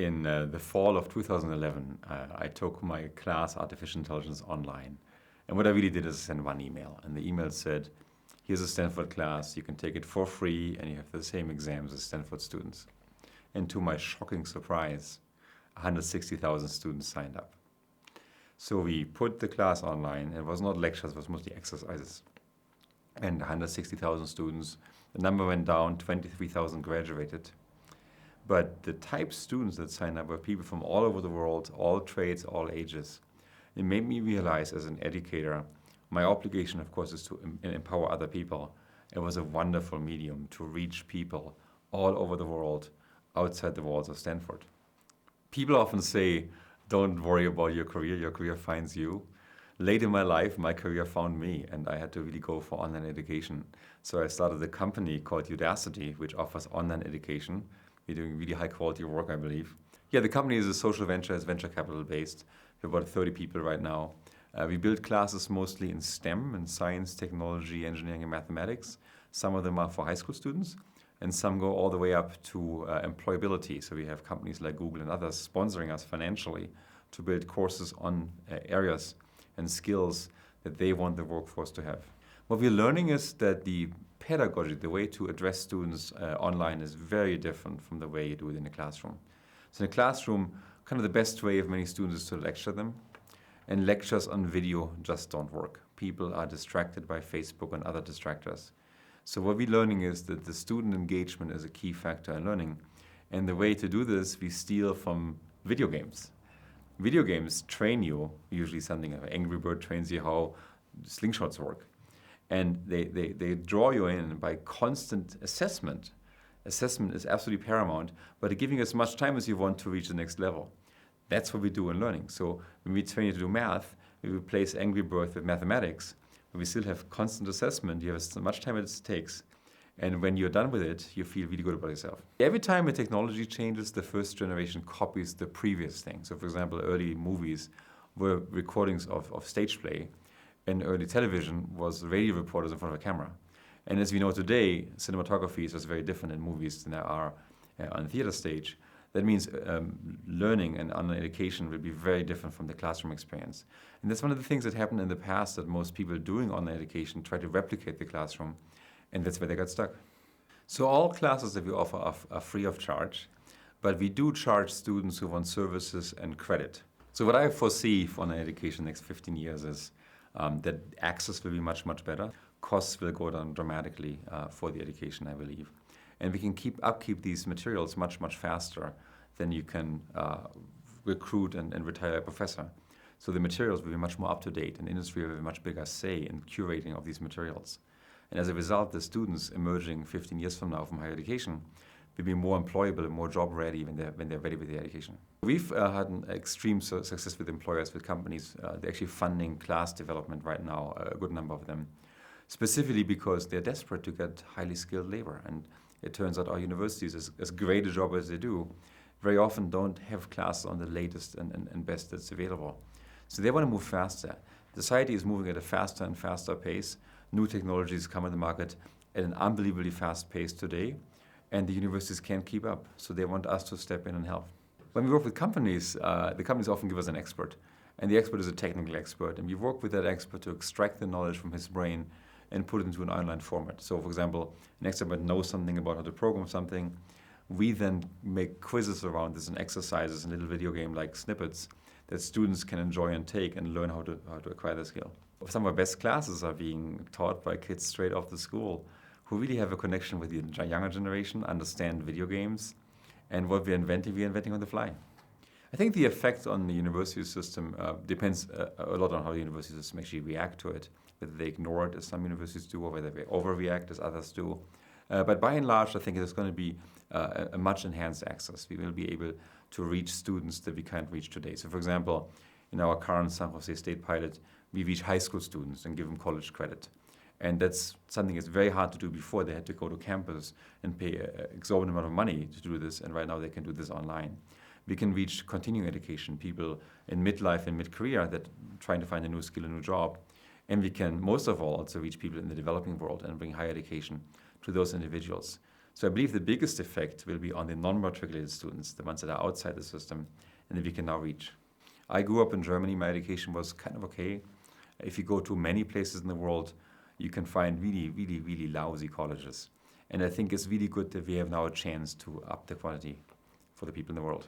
In the fall of 2011, I took my class Artificial Intelligence online. And what I really did is send one email. And the email said, here's a Stanford class, you can take it for free, and you have the same exams as Stanford students. And to my shocking surprise, 160,000 students signed up. So we put the class online. It was not lectures, it was mostly exercises. And 160,000 students, the number went down, 23,000 graduated. But the type of students that signed up were people from all over the world, all trades, all ages. It made me realize as an educator, my obligation, of course, is to empower other people. It was a wonderful medium to reach people all over the world, outside the walls of Stanford. People often say, don't worry about your career finds you. Late in my life, my career found me, and I had to really go for online education. So I started a company called Udacity, which offers online education. We're doing really high quality work, I believe. Yeah, the company is a social venture, it's venture capital based. We're about 30 people right now. We build classes mostly in STEM, in science, technology, engineering, and mathematics. Some of them are for high school students, and some go all the way up to employability. So we have companies like Google and others sponsoring us financially to build courses on areas and skills that they want the workforce to have. What we're learning is that the pedagogy, the way to address students online is very different from the way you do it in a classroom. So in a classroom, kind of the best way of many students is to lecture them. And lectures on video just don't work. People are distracted by Facebook and other distractors. So what we're learning is that the student engagement is a key factor in learning. And the way to do this, we steal from video games. Video games train you, usually something like Angry Bird trains you how slingshots work. And they draw you in by constant assessment. Assessment is absolutely paramount, but giving as much time as you want to reach the next level. That's what we do in learning. So when we train you to do math, we replace Angry Bird with mathematics, but we still have constant assessment. You have as much time as it takes. And when you're done with it, you feel really good about yourself. Every time a technology changes, the first generation copies the previous thing. So for example, early movies were recordings of stage play, and early television was radio reporters in front of a camera. And as we know today, cinematography is just very different in movies than there are on the theater stage. That means learning and online education will be very different from the classroom experience. And that's one of the things that happened in the past, that most people doing online education try to replicate the classroom, and that's where they got stuck. So all classes that we offer are free of charge, but we do charge students who want services and credit. So what I foresee for online education in the next 15 years is that access will be much, much better. Costs will go down dramatically for the education, I believe. And we can upkeep these materials much, much faster than you can recruit and retire a professor. So the materials will be much more up to date, and industry will have a much bigger say in curating of these materials. And as a result, the students emerging 15 years from now from higher education will be more employable and more job ready when they're ready with their education. We've had an extreme success with employers, with companies. They're actually funding class development right now, a good number of them, specifically because they're desperate to get highly skilled labor. And it turns out our universities, as great a job as they do, very often don't have classes on the latest and best that's available. So they want to move faster. Society is moving at a faster and faster pace. New technologies come on the market at an unbelievably fast pace today, and the universities can't keep up. So they want us to step in and help. When we work with companies, the companies often give us an expert, and the expert is a technical expert, and we work with that expert to extract the knowledge from his brain and put it into an online format. So for example, an expert knows something about how to program something. We then make quizzes around this and exercises and little video game like snippets that students can enjoy and take and learn how to acquire the skill. Some of our best classes are being taught by kids straight off the school who really have a connection with the younger generation, understand video games, and what we're inventing on the fly. I think the effect on the university system depends a lot on how the university system actually react to it, whether they ignore it as some universities do or whether they overreact as others do. But by and large, I think there's going to be a much enhanced access. We will be able to reach students that we can't reach today. So for example, in our current San Jose State pilot, we reach high school students and give them college credit. And that's something that's very hard to do. Before they had to go to campus and pay an exorbitant amount of money to do this, and right now they can do this online. We can reach continuing education, people in midlife and mid-career that trying to find a new skill, a new job. And we can, most of all, also reach people in the developing world and bring higher education to those individuals. So I believe the biggest effect will be on the non-matriculated students, the ones that are outside the system, and that we can now reach. I grew up in Germany. My education was kind of okay. If you go to many places in the world, you can find really, really, really lousy colleges. And I think it's really good that we have now a chance to up the quality for the people in the world.